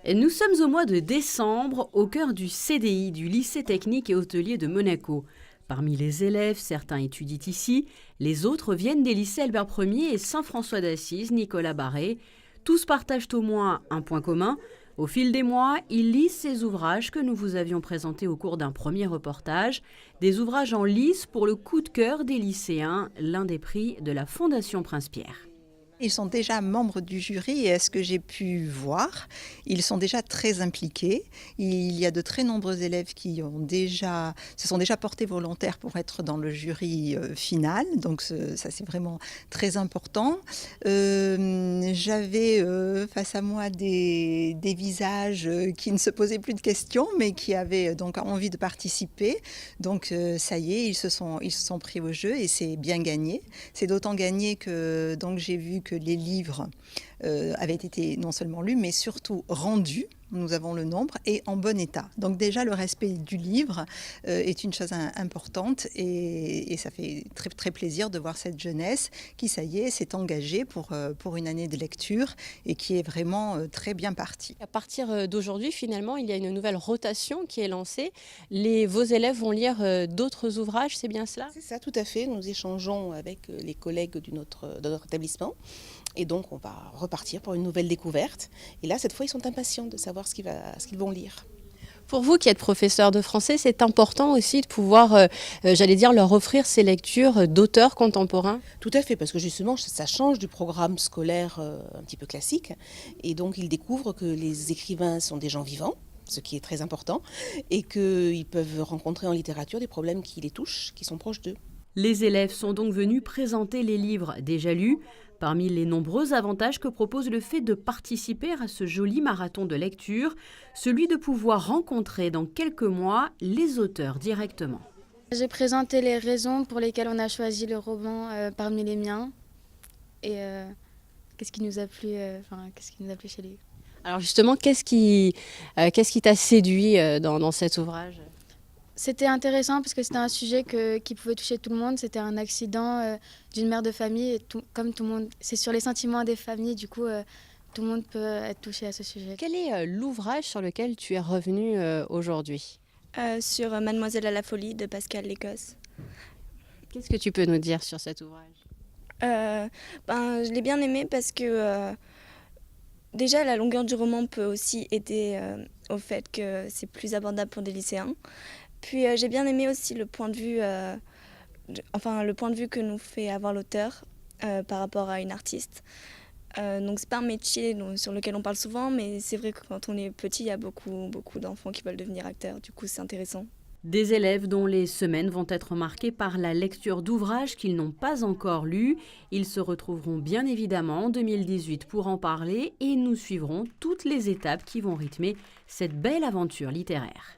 Nous sommes au mois de décembre, au cœur du CDI, du lycée technique et hôtelier de Monaco. Parmi les élèves, certains étudient ici, les autres viennent des lycées Albert Ier et Saint-François d'Assise, Nicolas Barré. Tous partagent au moins un point commun. Au fil des mois, ils lisent ces ouvrages que nous vous avions présentés au cours d'un premier reportage. Des ouvrages en lice pour le coup de cœur des lycéens, l'un des prix de la Fondation Prince-Pierre. Ils sont déjà membres du jury et à ce que j'ai pu voir, ils sont déjà très impliqués. Il y a de très nombreux élèves qui se sont déjà portés volontaires pour être dans le jury final. Donc ça c'est vraiment très important. J'avais face à moi des visages qui ne se posaient plus de questions mais qui avaient donc envie de participer. Donc ça y est, ils se sont pris au jeu et c'est bien gagné. C'est d'autant gagné que donc j'ai vu que les livres avaient été non seulement lus, mais surtout rendus. Nous avons le nombre et en bon état. Donc déjà, le respect du livre est une chose importante et ça fait très, très plaisir de voir cette jeunesse qui, ça y est, s'est engagée pour une année de lecture et qui est vraiment très bien partie. À partir d'aujourd'hui, finalement, il y a une nouvelle rotation qui est lancée. Vos élèves vont lire d'autres ouvrages, c'est bien cela? C'est ça, tout à fait. Nous échangeons avec les collègues de notre établissement. Et donc, on va repartir pour une nouvelle découverte. Et là, cette fois, ils sont impatients de savoir ce qu'ils vont lire. Pour vous qui êtes professeur de français, c'est important aussi de pouvoir, j'allais dire, leur offrir ces lectures d'auteurs contemporains? Tout à fait, parce que justement, ça change du programme scolaire un petit peu classique. Et donc, ils découvrent que les écrivains sont des gens vivants, ce qui est très important, et qu'ils peuvent rencontrer en littérature des problèmes qui les touchent, qui sont proches d'eux. Les élèves sont donc venus présenter les livres déjà lus. Parmi les nombreux avantages que propose le fait de participer à ce joli marathon de lecture, celui de pouvoir rencontrer dans quelques mois les auteurs directement. J'ai présenté les raisons pour lesquelles on a choisi le roman parmi les miens et qu'est-ce qui nous a plu, qu'est-ce qui nous a plu chez lui. Alors justement, qu'est-ce qui t'a séduit dans cet ouvrage? C'était intéressant parce que c'était un sujet qui pouvait toucher tout le monde. C'était un accident d'une mère de famille. Et comme tout le monde, c'est sur les sentiments des familles, du coup, tout le monde peut être touché à ce sujet. Quel est l'ouvrage sur lequel tu es revenu aujourd'hui? Sur Mademoiselle à la folie de Pascal Lécosse. Qu'est-ce que tu peux nous dire sur cet ouvrage? Je l'ai bien aimé parce que déjà la longueur du roman peut aussi aider au fait que c'est plus abordable pour des lycéens. Puis j'ai bien aimé aussi le point de vue, le point de vue que nous fait avoir l'auteur par rapport à une artiste. Donc c'est pas un métier sur lequel on parle souvent, mais c'est vrai que quand on est petit, il y a beaucoup d'enfants qui veulent devenir acteurs. Du coup, c'est intéressant. Des élèves dont les semaines vont être marquées par la lecture d'ouvrages qu'ils n'ont pas encore lus. Ils se retrouveront bien évidemment en 2018 pour en parler et nous suivrons toutes les étapes qui vont rythmer cette belle aventure littéraire.